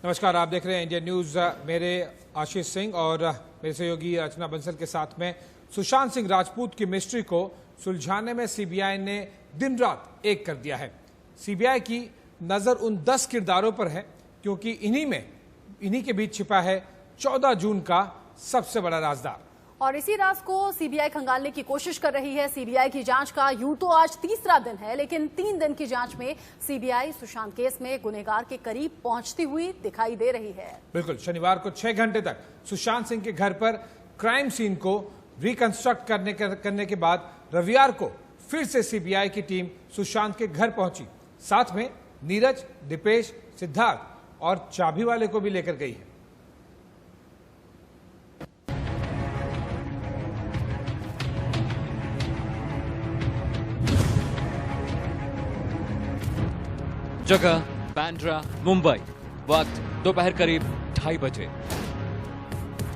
नमस्कार, आप देख रहे हैं इंडिया न्यूज। मेरे आशीष सिंह और मेरे सहयोगी रचना बंसल के साथ में सुशांत सिंह राजपूत की मिस्ट्री को सुलझाने में सीबीआई ने दिन रात एक कर दिया है। सीबीआई की नजर उन 10 किरदारों पर है क्योंकि इन्हीं के बीच छिपा है 14 जून का सबसे बड़ा राजदार। और इसी राज को सीबीआई खंगालने की कोशिश कर रही है। सीबीआई की जांच का यूं तो आज तीसरा दिन है, लेकिन 3 दिन की जांच में सीबीआई सुशांत केस में गुनहगार के करीब पहुंचती हुई दिखाई दे रही है। बिल्कुल, शनिवार को 6 घंटे तक सुशांत सिंह के घर पर क्राइम सीन को रिकंस्ट्रक्ट करने के बाद रविवार को फिर से सीबीआई की टीम सुशांत के घर पहुंची। साथ में नीरज, दीपेश, सिद्धार्थ और चाबी वाले को भी लेकर गई है। जगह बांद्रा, मुंबई। वक्त दोपहर करीब 2:30 बजे।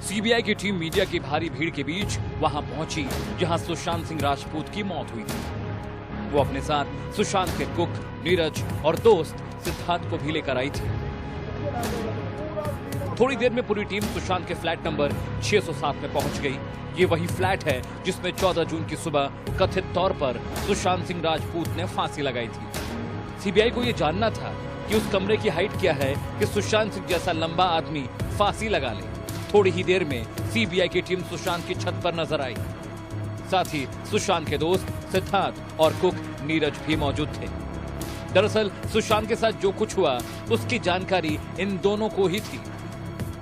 सीबीआई की टीम मीडिया की भारी भीड़ के बीच वहां पहुंची जहां सुशांत सिंह राजपूत की मौत हुई थी। वो अपने साथ सुशांत के कुक, नीरज और दोस्त सिद्धार्थ को भी लेकर आई थी। थोड़ी देर में पूरी टीम सुशांत के फ्लैट नंबर 607 में पहुंच गई। ये वही फ्लैट है जिसमें 14 जून की सुबह कथित तौर पर सुशांत सिंह राजपूत ने फांसी लगाई थी। सीबीआई को यह जानना था कि उस कमरे की हाइट क्या है कि सुशांत सिंह जैसा लंबा आदमी फांसी लगा ले। थोड़ी ही देर में सीबीआई की टीम सुशांत की छत पर नजर आई। साथ ही सुशांत के दोस्त सिद्धार्थ और कुक नीरज भी मौजूद थे। दरअसल सुशांत के साथ जो कुछ हुआ उसकी जानकारी इन दोनों को ही थी।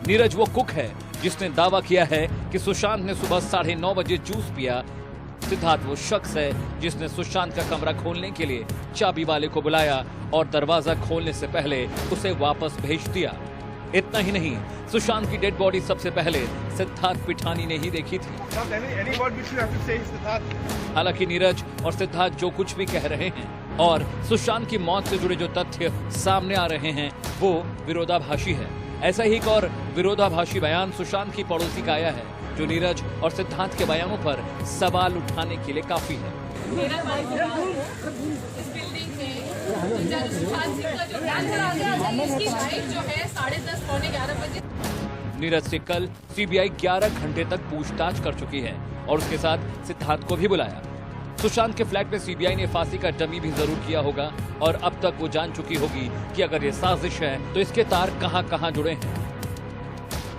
नीरज वो कुक है जिसने दावा किया है कि सुशांत ने सुबह 9:30 बजे जूस पिया। सिद्धार्थ वो शख्स है जिसने सुशांत का कमरा खोलने के लिए चाबी वाले को बुलाया और दरवाजा खोलने से पहले उसे वापस भेज दिया। इतना ही नहीं, सुशांत की डेड बॉडी सबसे पहले सिद्धार्थ पिठानी ने ही देखी थी। हालांकि नीरज और सिद्धार्थ जो कुछ भी कह रहे हैं और सुशांत की मौत से जुड़े जो तथ्य सामने आ रहे हैं वो विरोधाभासी है। ऐसा ही एक और विरोधाभासी बयान सुशांत की पड़ोसी का आया है जो नीरज और सिद्धार्थ के बयानों पर सवाल उठाने के लिए काफी है। मेरा भाई इस बिल्डिंग में सुशांत सिंह का जो इसकी हाइट जो है 10:30 पौने 11 बजे। नीरज से कल सीबीआई 11 घंटे तक पूछताछ कर चुकी है और उसके साथ सिद्धार्थ को भी बुलाया। सुशांत के फ्लैट में सीबीआई ने फांसी का डमी भी जरूर किया होगा और अब तक वो जान चुकी होगी कि अगर ये साजिश है तो इसके तार कहां कहां जुड़े हैं।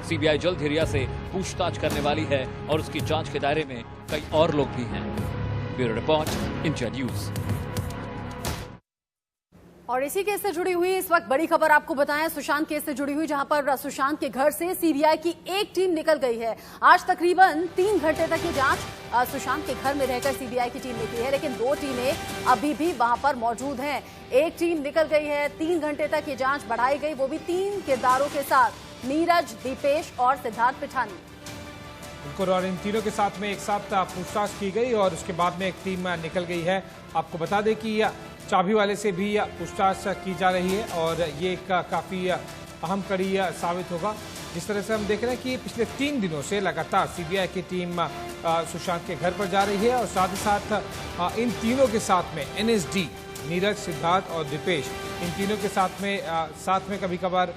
सीबीआई जल्द हिरिया से पूछताछ करने वाली है और उसकी जांच के दायरे में कई और लोग भी हैं। Bureau report, India news. और इसी केस से जुड़ी हुई इस वक्त बड़ी खबर आपको बताएं, सुशांत केस से जुड़ी हुई, जहां पर सुशांत के घर से सीबीआई की एक टीम निकल गई है। आज तकरीबन 3 घंटे तक ये जांच सुशांत के घर में रहकर सीबीआई की टीम ने की है, लेकिन 2 टीमें अभी भी वहां पर मौजूद हैं। एक टीम निकल गई है। 3 घंटे तक ये जांच बढ़ाई गई, वो भी 3 किरदारों के साथ, नीरज, दीपेश और सिद्धार्थ पिठानी। बिल्कुल, और इन तीनों के साथ में एक साथ पूछताछ की गई और उसके बाद में एक टीम निकल गई है। आपको बता दें कि चाबी वाले से भी पूछताछ की जा रही है और ये काफ़ी अहम कड़ी साबित होगा। जिस तरह से हम देख रहे हैं कि पिछले 3 दिनों से लगातार सीबीआई की टीम सुशांत के घर पर जा रही है और साथ ही साथ इन तीनों के साथ में एनएसडी, नीरज, सिद्धार्थ और दीपेश, इन तीनों के साथ में कभी कभार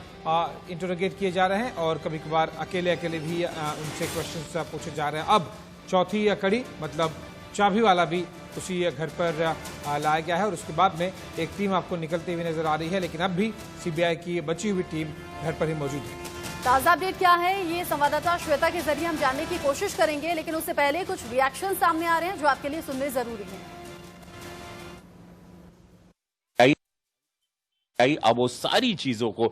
इंटरोगेट किए जा रहे हैं और कभी कभार अकेले भी उनसे क्वेश्चंस पूछे जा रहे हैं। अब चौथी कड़ी मतलब चाबी वाला भी उसी घर पर लाया गया है और उसके बाद में एक टीम आपको निकलती हुई नजर आ रही है, लेकिन अब भी सीबीआई की बची हुई टीम घर पर ही मौजूद है। ताजा अपडेट क्या है ये संवाददाता श्वेता के जरिए हम जानने की कोशिश करेंगे, लेकिन उससे पहले कुछ रिएक्शन सामने आ रहे हैं जो आपके लिए सुनने जरूरी है। अब वो सारी चीजों को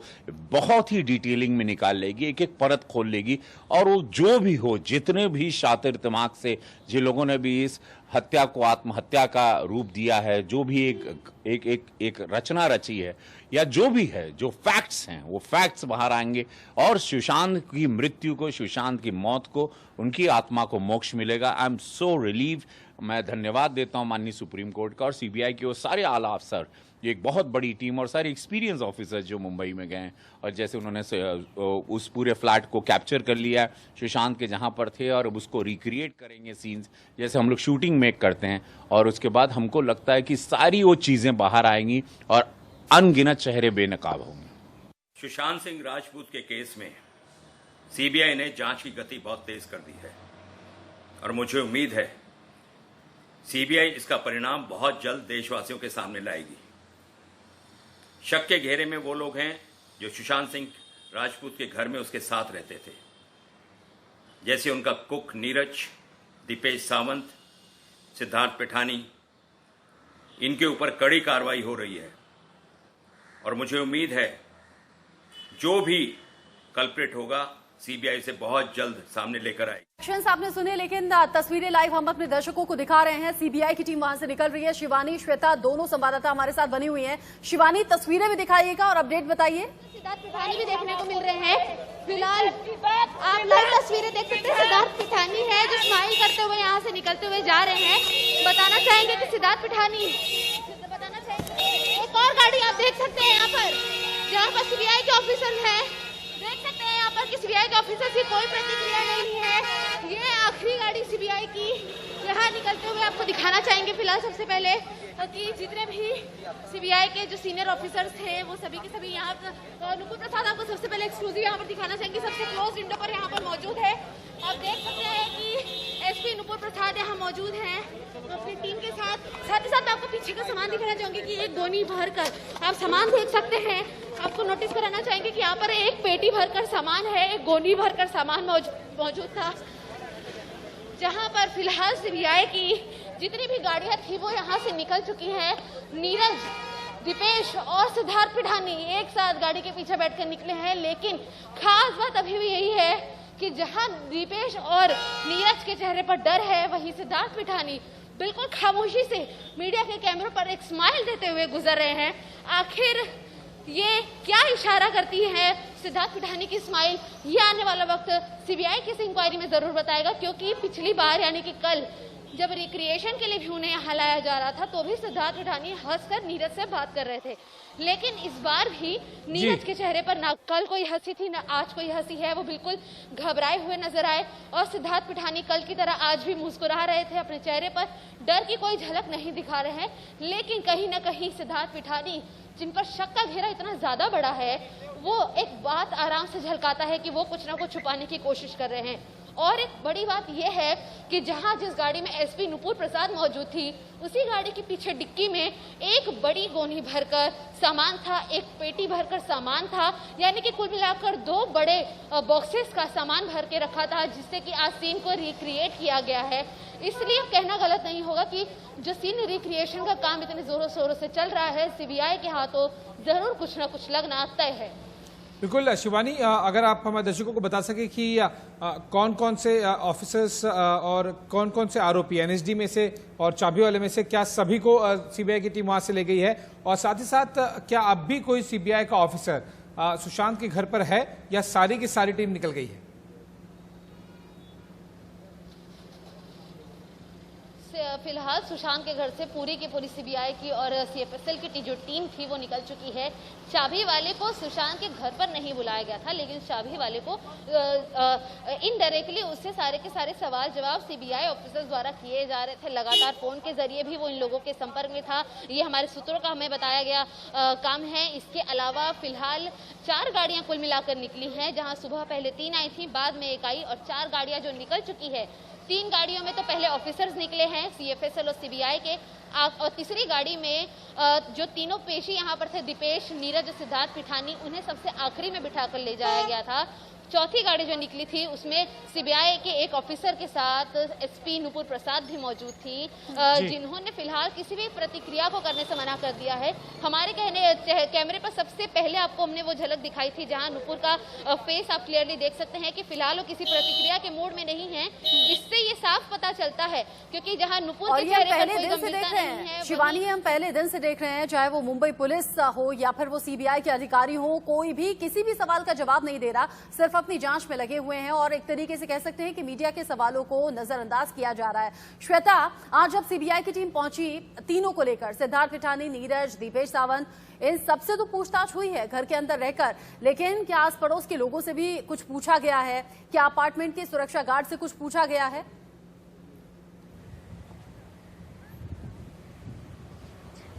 बहुत ही डिटेलिंग में निकाल लेगी, एक एक परत खोल लेगी और वो जो भी हो, जितने भी शातिर दिमाग से जिन लोगों ने भी इस हत्या को आत्महत्या का रूप दिया है, जो भी एक रचना रची है या जो भी है, जो फैक्ट्स हैं वो फैक्ट्स बाहर आएंगे और सुशांत की मृत्यु को, सुशांत की मौत को, उनकी आत्मा को मोक्ष मिलेगा। I am so relieve. मैं धन्यवाद देता हूं माननीय सुप्रीम कोर्ट का और सीबीआई के वो सारे आला अफसर, एक बहुत बड़ी टीम और सारे एक्सपीरियंस ऑफिसर्स जो मुंबई में गए और जैसे उन्होंने उस पूरे फ्लैट को कैप्चर कर लिया सुशांत के जहां पर थे और अब उसको रिक्रिएट करेंगे सीन्स जैसे हम लोग शूटिंग में करते हैं और उसके बाद हमको लगता है कि सारी वो चीज़ें बाहर आएंगी और अनगिनत चेहरे बेनकाब होंगे। सुशांत सिंह राजपूत के केस में सीबीआई ने जांच की गति बहुत तेज कर दी है और मुझे उम्मीद है सीबीआई इसका परिणाम बहुत जल्द देशवासियों के सामने लाएगी। शक के घेरे में वो लोग हैं जो सुशांत सिंह राजपूत के घर में उसके साथ रहते थे, जैसे उनका कुक नीरज, दीपेश सावंत, सिद्धार्थ पिठानी। इनके ऊपर कड़ी कार्रवाई हो रही है और मुझे उम्मीद है जो भी कल्प्रिट होगा सीबीआई से बहुत जल्द सामने लेकर आएगी। एक्शंस आपने सुने, लेकिन तस्वीरें लाइव हम अपने दर्शकों को दिखा रहे हैं। सीबीआई की टीम वहां से निकल रही है। शिवानी, श्वेता दोनों संवाददाता हमारे साथ बनी हुई हैं। शिवानी, तस्वीरें भी दिखाइएगा और अपडेट बताइए। सिद्धार्थ पिठानी भी देखने को मिल रहे हैं। फिलहाल आप लाइव तस्वीरें देख सकते हैं। सिद्धार्थ पिठानी है जो स्माइल करते हुए यहाँ से निकलते हुए जा रहे हैं। बताना चाहेंगे कि सिद्धार्थ पिठानी एक और गाड़ी आप देख सकते हैं यहाँ पर, जहाँ पर सीबीआई के ऑफिसर हैं। देख सकते हैं यहाँ पर कि सीबीआई के ऑफिसर की कोई प्रतिक्रिया नहीं है। ये आखिरी गाड़ी सीबीआई की यहाँ निकलते हुए आपको दिखाना चाहेंगे। फिलहाल सबसे पहले कि जितने भी सीबीआई के जो सीनियर ऑफिसर्स थे वो सभी के सभी यहाँ पर, नुपुर प्रसाद आपको सबसे पहले एक्सक्लूसिव यहाँ पर दिखाना चाहेंगे। सबसे क्लोज विंडो पर यहाँ पर मौजूद है। आप देख सकते हैं कि एसपी नुपुर प्रसाद यहाँ मौजूद हैं अपनी टीम के साथ ही साथ आपको पीछे का सामान दिखाना चाहूंगी कि एक गोनी भरकर आप सामान देख सकते हैं। आपको नोटिस कराना चाहेंगे कि यहाँ पर एक पेटी भरकर सामान है, एक गोनी भरकर सामान मौजूद था, जहां पर फिलहाल सीबीआई की जितनी भी गाड़ियां थी वो यहाँ से निकल चुकी हैं। नीरज, दीपेश और सिद्धार्थ पिठानी एक साथ गाड़ी के पीछे बैठकर निकले हैं, लेकिन खास बात अभी भी यही है कि जहां दीपेश और नीरज के चेहरे पर डर है, वहीं सिद्धार्थ पिठानी बिल्कुल खामोशी से मीडिया के कैमरों पर एक स्माइल देते हुए गुजर रहे हैं। आखिर ये क्या इशारा करती है सिद्धार्थ पिठानी की स्माइल, ये आने वाला वक्त सीबीआई की इस इंक्वायरी में जरूर बताएगा। क्योंकि पिछली बार यानी कि कल जब रिक्रिएशन के लिए भी उन्हें यहाँ लाया जा रहा था तो भी सिद्धार्थ पिठानी हंसकर नीरज से बात कर रहे थे, लेकिन इस बार भी नीरज के चेहरे पर ना कल कोई हंसी थी ना आज कोई हंसी है। वो बिल्कुल घबराए हुए नजर आए और सिद्धार्थ पिठानी कल की तरह आज भी मुस्कुरा रहे थे। अपने चेहरे पर डर की कोई झलक नहीं दिखा रहे हैं, लेकिन कहीं ना कहीं सिद्धार्थ पिठानी जिन पर शक का घेरा इतना ज्यादा बड़ा है, वो एक बात आराम से झलकाता है कि वो कुछ ना कुछ छुपाने की कोशिश कर रहे हैं। और एक बड़ी बात यह है कि जहां जिस गाड़ी में एसपी नुपुर प्रसाद मौजूद थी, उसी गाड़ी के पीछे डिक्की में एक बड़ी गोनी भरकर सामान था, एक पेटी भरकर सामान था, यानी कि कुल मिलाकर 2 बड़े बॉक्सेस का सामान भर के रखा था, जिससे कि आज सीन को रिक्रिएट किया गया है। इसलिए कहना गलत नहीं होगा कि जो सीन रिक्रिएशन का काम इतने जोरों शोरों से चल रहा है, सीबीआई के हाथों जरूर कुछ ना कुछ लगना तय है। बिल्कुल शिवानी, अगर आप हमारे दर्शकों को बता सके कि कौन कौन से ऑफिसर्स और कौन कौन से आरोपी एनएसडी में से और चाबी वाले में से, क्या सभी को सीबीआई की टीम वहां से ले गई है? और साथ ही साथ क्या अब भी कोई सीबीआई का ऑफिसर सुशांत के घर पर है या सारी की सारी टीम निकल गई है? फिलहाल सुशांत के घर से पूरी की पूरी सीबीआई की और सीएफएसएल की जो टीम थी वो निकल चुकी है। चाबी वाले को सुशांत के घर पर नहीं बुलाया गया था, लेकिन चाबी वाले को इनडायरेक्टली उससे सारे के सारे सवाल जवाब सीबीआई ऑफिसर्स द्वारा किए जा रहे थे। लगातार फोन के जरिए भी वो इन लोगों के संपर्क में था। ये हमारे सूत्रों का हमें बताया गया काम है। इसके अलावा फिलहाल 4 गाड़ियां कुल मिलाकर निकली हैं, जहां सुबह पहले 3 आई थी, बाद में 1 आई और 4 गाड़ियां जो निकल चुकी है। 3 गाड़ियों में तो पहले ऑफिसर्स निकले हैं सीएफएसएल और सीबीआई के, और तीसरी गाड़ी में जो तीनों पेशी यहाँ पर थे, दीपेश, नीरज और सिद्धार्थ पिठानी, उन्हें सबसे आखिरी में बिठाकर ले जाया गया था। चौथी गाड़ी जो निकली थी उसमें सीबीआई के एक ऑफिसर के साथ एसपी नुपुर प्रसाद भी मौजूद थी, जिन्होंने फिलहाल किसी भी प्रतिक्रिया को करने से मना कर दिया है। हमारे कैमरे पर सबसे पहले आपको हमने वो झलक दिखाई थी जहां नुपुर का फेस आप क्लियरली देख सकते हैं कि फिलहाल वो किसी प्रतिक्रिया के मूड में नहीं है। इससे ये साफ पता चलता है, क्योंकि जहां नुपुर के चेहरे पर कोई गंभीरता नहीं है। शिवानी, हम पहले दिन से देख रहे हैं, चाहे वो मुंबई पुलिस हो या फिर वो सीबीआई के अधिकारी हो, कोई भी किसी भी सवाल का जवाब नहीं दे रहा, सिर्फ अपनी जांच में लगे हुए हैं और एक तरीके से कह सकते हैं कि मीडिया के सवालों को नजरअंदाज किया जा रहा है। श्वेता, आज जब सीबीआई की टीम पहुंची तीनों को लेकर, सिद्धार्थ पिठानी, नीरज, दीपेश सावंत, इन सबसे तो पूछताछ हुई है घर के अंदर रहकर, लेकिन क्या आस पड़ोस के लोगों से भी कुछ पूछा गया है? क्या अपार्टमेंट के सुरक्षा गार्ड से कुछ पूछा गया है?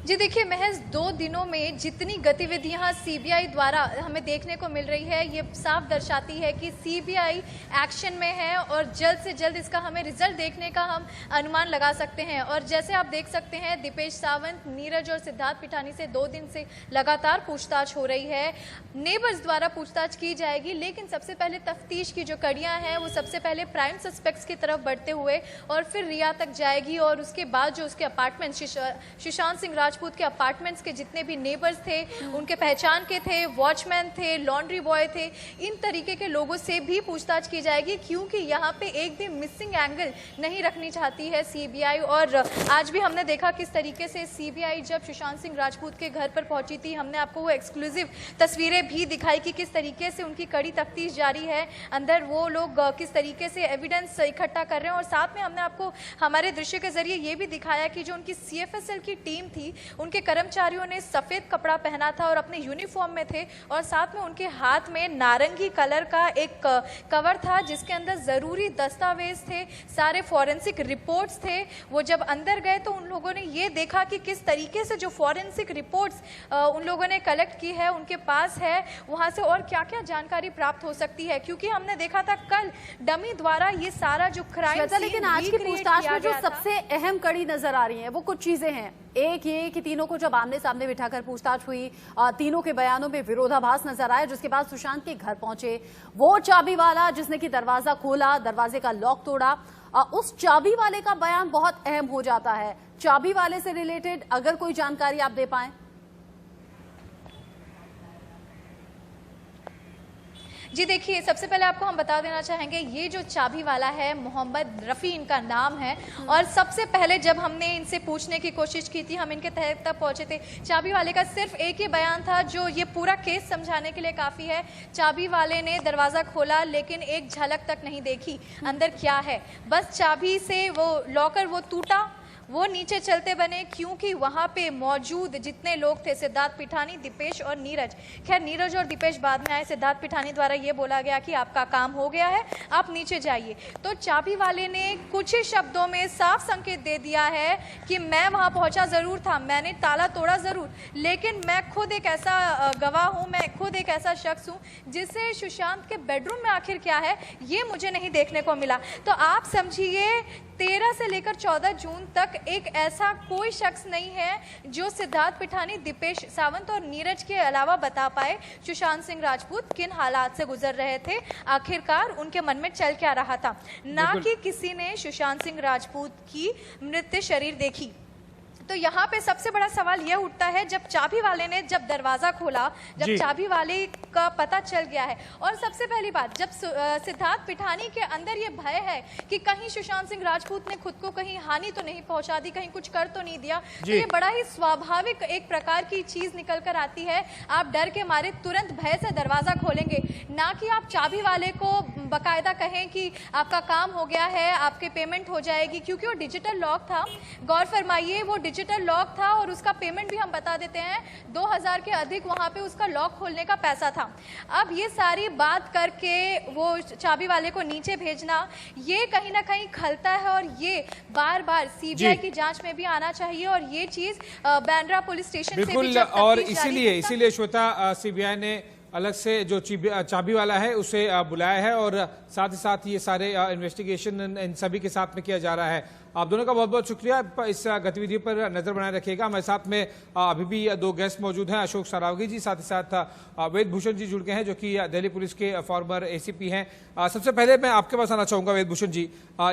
जी देखिए, महज 2 दिनों में जितनी गतिविधियां सीबीआई द्वारा हमें देखने को मिल रही है, ये साफ दर्शाती है कि सीबीआई एक्शन में है और जल्द से जल्द इसका हमें रिजल्ट देखने का हम अनुमान लगा सकते हैं। और जैसे आप देख सकते हैं, दीपेश सावंत, नीरज और सिद्धार्थ पिठानी से 2 दिन से लगातार पूछताछ हो रही है। नेबर्स द्वारा पूछताछ की जाएगी, लेकिन सबसे पहले तफ्तीश की जो कड़ियां हैं वो सबसे पहले प्राइम सस्पेक्ट्स की तरफ बढ़ते हुए और फिर रिया तक जाएगी। और उसके बाद जो उसके अपार्टमेंट, सुशांत सिंह राजपूत के अपार्टमेंट्स के जितने भी नेबर्स थे, उनके पहचान के थे, वॉचमैन थे, लॉन्ड्री बॉय थे, इन तरीके के लोगों से भी पूछताछ की जाएगी, क्योंकि यहाँ पे एक भी मिसिंग एंगल नहीं रखनी चाहती है सीबीआई। और आज भी हमने देखा किस तरीके से सीबीआई जब सुशांत सिंह राजपूत के घर पर पहुंची थी, हमने आपको वो एक्सक्लूसिव तस्वीरें भी दिखाई कि किस तरीके से उनकी कड़ी तफ्तीश जारी है, अंदर वो लोग किस तरीके से एविडेंस इकट्ठा कर रहे हैं। और साथ में हमने आपको हमारे दृश्य के जरिए ये भी दिखाया कि जो उनकी सीएफएसएल की टीम थी, उनके कर्मचारियों ने सफेद कपड़ा पहना था और अपने यूनिफॉर्म में थे, और साथ में उनके हाथ में नारंगी कलर का एक कवर था जिसके अंदर जरूरी दस्तावेज थे, सारे फॉरेंसिक रिपोर्ट्स थे। वो जब अंदर गए तो उन लोगों ने ये देखा कि किस तरीके से जो फॉरेंसिक रिपोर्ट्स उन लोगों ने कलेक्ट की है, उनके पास है, वहां से और क्या क्या जानकारी प्राप्त हो सकती है, क्योंकि हमने देखा था कल डमी द्वारा ये सारा जो क्राइम, लेकिन आज की पूछताछ में जो सबसे अहम कड़ी नजर आ रही है वो कुछ चीजें हैं। एक ये कि तीनों को जब आमने सामने बिठाकर पूछताछ हुई, तीनों के बयानों में विरोधाभास नजर आया, जिसके बाद सुशांत के घर पहुंचे वो चाबी वाला जिसने कि दरवाजा खोला, दरवाजे का लॉक तोड़ा, उस चाबी वाले का बयान बहुत अहम हो जाता है। चाबी वाले से रिलेटेड अगर कोई जानकारी आप दे पाएं। जी देखिए, सबसे पहले आपको हम बता देना चाहेंगे, ये जो चाबी वाला है मोहम्मद रफ़ी इनका नाम है। और सबसे पहले जब हमने इनसे पूछने की कोशिश की थी, हम इनके तहत तक पहुंचे थे, चाबी वाले का सिर्फ एक ही बयान था जो ये पूरा केस समझाने के लिए काफ़ी है। चाबी वाले ने दरवाज़ा खोला लेकिन एक झलक तक नहीं देखी अंदर क्या है, बस चाबी से वो लॉकर वो टूटा, वो नीचे चलते बने, क्योंकि वहां पे मौजूद जितने लोग थे, सिद्धार्थ पिठानी, दीपेश और नीरज, खैर नीरज और दीपेश बाद में आए, सिद्धार्थ पिठानी द्वारा ये बोला गया कि आपका काम हो गया है, आप नीचे जाइए। तो चाबी वाले ने कुछ ही शब्दों में साफ संकेत दे दिया है कि मैं वहां पहुंचा जरूर था, मैंने ताला तोड़ा जरूर, लेकिन मैं खुद एक ऐसा गवाह हूं, मैं खुद एक ऐसा शख्स हूं जिसे सुशांत के बेडरूम में आखिर क्या है ये मुझे नहीं देखने को मिला। तो आप समझिए 13 से लेकर 14 जून तक एक ऐसा कोई शख्स नहीं है जो सिद्धार्थ पिठानी, दीपेश सावंत और नीरज के अलावा बता पाए सुशांत सिंह राजपूत किन हालात से गुजर रहे थे, आखिरकार उनके मन में चल क्या रहा था। ना कि किसी ने सुशांत सिंह राजपूत की मृत शरीर देखी। तो यहाँ पे सबसे बड़ा सवाल यह उठता है, जब चाबी वाले ने जब दरवाजा खोला, जब चाबी वाले का पता चल गया है, और सबसे पहली बात जब सिद्धार्थ पिठानी के अंदर ये भय है कि कहीं सुशांत सिंह राजपूत ने खुद को कहीं हानि तो नहीं पहुंचा दी, कहीं कुछ कर तो नहीं दिया, तो ये बड़ा ही स्वाभाविक एक प्रकार की चीज निकल कर आती है। आप डर के मारे तुरंत भय से दरवाजा खोलेंगे, ना कि आप चाबी वाले को बाकायदा कहें कि आपका काम हो गया है, आपके पेमेंट हो जाएगी, क्योंकि वो डिजिटल लॉक था। गौर फरमाइए, वो डिजिटल लॉक था और उसका पेमेंट भी हम बता देते हैं 2000 के अधिक वहां पे उसका लॉक खोलने का पैसा था। अब ये सारी बात करके वो चाबी वाले को नीचे भेजना, ये कहीं ना कहीं खलता है और ये बार बार सीबीआई की जांच में भी आना चाहिए। और ये चीज बांद्रा पुलिस स्टेशन से बिल्कुल, और इसीलिए श्वेता सीबीआई ने अलग से जो चाबी वाला है उसे बुलाया है और साथ ही साथ ये सारे इन्वेस्टिगेशन इन सभी के साथ में किया जा रहा है। आप दोनों का बहुत बहुत शुक्रिया, इस गतिविधि पर नजर बनाए रखिएगा। हमारे साथ में अभी भी 2 गेस्ट मौजूद हैं, अशोक सरावगी जी, साथ ही साथ वेद भूषण जी जुड़ गए हैं जो कि दिल्ली पुलिस के फॉर्मर एसीपी हैं। सबसे पहले मैं आपके पास आना चाहूंगा वेद भूषण जी,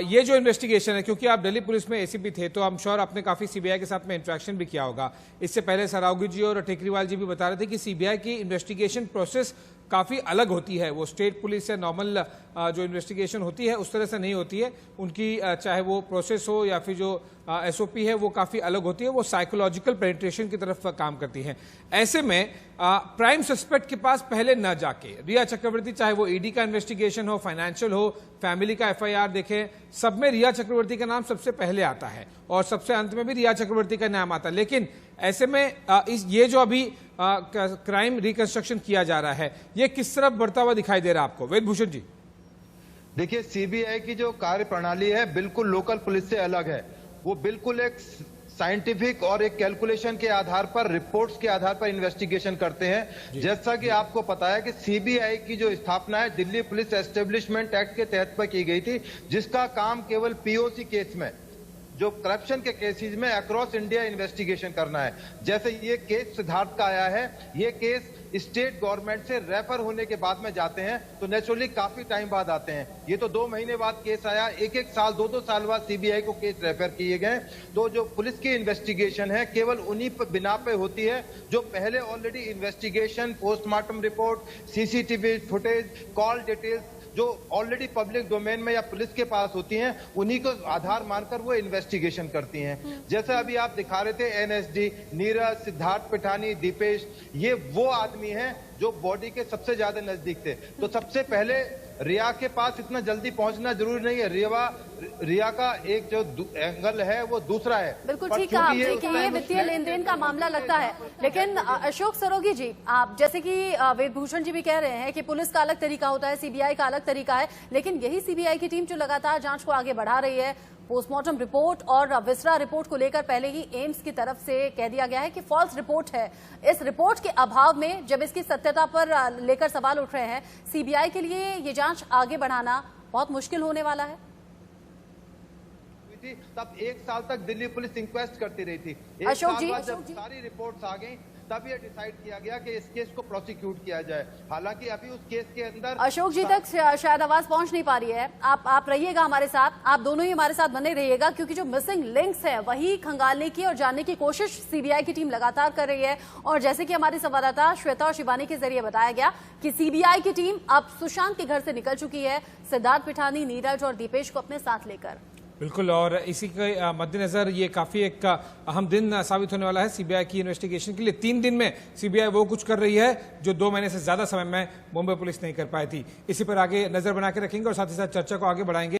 ये जो इन्वेस्टिगेशन है, क्योंकि आप दिल्ली पुलिस में एसीपी थे तो आई एम श्योर आपने काफी सीबीआई के साथ में इंटरेक्शन भी किया होगा। इससे पहले सरावगी जी और टेकरीवाल जी भी बता रहे थे कि सीबीआई की इन्वेस्टिगेशन प्रोसेस काफ़ी अलग होती है, वो स्टेट पुलिस से नॉर्मल जो इन्वेस्टिगेशन होती है उस तरह से नहीं होती है उनकी, चाहे वो प्रोसेस हो या फिर जो एसओपी है वो काफ़ी अलग होती है, वो साइकोलॉजिकल पेनिट्रेशन की तरफ काम करती हैं। ऐसे में प्राइम सस्पेक्ट के पास पहले न जाके रिया चक्रवर्ती, चाहे वो ईडी का इन्वेस्टिगेशन हो, फाइनेंशियल हो, फैमिली का एफआईआर देखें, सब में रिया चक्रवर्ती का नाम सबसे पहले आता है और सबसे अंत में भी रिया चक्रवर्ती का नाम आता है। लेकिन ऐसे में ये जो अभी क्राइम रिकंस्ट्रक्शन किया जा रहा है, ये किस तरफ बढ़ता हुआ दिखाई दे रहा है आपको वेद भूषण जी? देखिए, सीबीआई की जो कार्य प्रणाली है बिल्कुल लोकल पुलिस से अलग है। वो बिल्कुल एक साइंटिफिक और एक कैलकुलेशन के आधार पर, रिपोर्ट्स के आधार पर इन्वेस्टिगेशन करते हैं। जैसा कि आपको पता है कि सीबीआई की जो स्थापना है दिल्ली पुलिस एस्टेब्लिशमेंट एक्ट के तहत पर की गई थी, जिसका काम केवल पीओसी केस में, जो करप्शन के केसेस में अक्रॉस इंडिया इन्वेस्टिगेशन करना है। जैसे ये केस सिद्धार्थ का आया है, ये केस स्टेट गवर्नमेंट से रेफर होने के बाद में जाते हैं, तो नेचुरली काफी टाइम बाद आते हैं। ये तो 2 महीने बाद केस आया, एक साल 2 साल बाद सीबीआई को केस रेफर किए गए। तो जो पुलिस की इन्वेस्टिगेशन है केवल उन्हीं पर बिना पे होती है जो पहले already investigation, postmortem report, CCTV footage, call details जो ऑलरेडी पब्लिक डोमेन में या पुलिस के पास होती हैं, उन्हीं को आधार मानकर वो इन्वेस्टिगेशन करती हैं। जैसे अभी आप दिखा रहे थे एनएसडी, नीरज, सिद्धार्थ पिठानी, दीपेश, ये वो आदमी हैं जो बॉडी के सबसे ज्यादा नजदीक थे। तो सबसे पहले रिया के पास इतना जल्दी पहुंचना जरूरी नहीं है। रिया का एक जो एंगल है वो दूसरा है। बिल्कुल ठीक है। देखिए ये वित्तीय लेन देन का मामला लगता है, लेकिन अशोक सरोगी जी, आप जैसे कि वेदभूषण जी भी कह रहे हैं कि पुलिस का अलग तरीका होता है, सीबीआई का अलग तरीका है, लेकिन यही सीबीआई की टीम जो लगातार जांच को आगे बढ़ा रही है, पोस्टमार्टम रिपोर्ट और विसरा रिपोर्ट को लेकर पहले ही एम्स की तरफ से कह दिया गया है कि फॉल्स रिपोर्ट है। इस रिपोर्ट के अभाव में जब इसकी सत्यता पर लेकर सवाल उठ रहे हैं, सीबीआई के लिए ये जांच आगे बढ़ाना बहुत मुश्किल होने वाला है। तब 1 साल तक दिल्ली पुलिस इंक्वेस्ट करती रही थी। अशोक जी, जब सारी रिपोर्ट्स आ गई तब ये डिसाइड किया गया कि इस केस को प्रोसिक्यूट किया जाए। हालांकि अभी उस केस के अंदर अशोक जी तक शायद आवाज पहुंच नहीं पा रही है। आप रहिएगा हमारे साथ, आप दोनों ही हमारे साथ बने रहिएगा, क्योंकि जो मिसिंग लिंक्स हैं वही खंगालने की और जानने की कोशिश सीबीआई की टीम लगातार कर रही है। और जैसे कि हमारी संवाददाता श्वेता और शिवानी के जरिए बताया गया कि सीबीआई की टीम अब सुशांत के घर से निकल चुकी है, सिद्धार्थ पिठानी, नीरज और दीपेश को अपने साथ लेकर। बिल्कुल, और इसी के मद्देनजर ये काफी एक अहम दिन साबित होने वाला है सीबीआई की इन्वेस्टिगेशन के लिए। 3 दिन में सीबीआई वो कुछ कर रही है जो 2 महीने से ज्यादा समय में मुंबई पुलिस नहीं कर पाई थी। इसी पर आगे नजर बना के रखेंगे और साथ ही साथ चर्चा को आगे बढ़ाएंगे।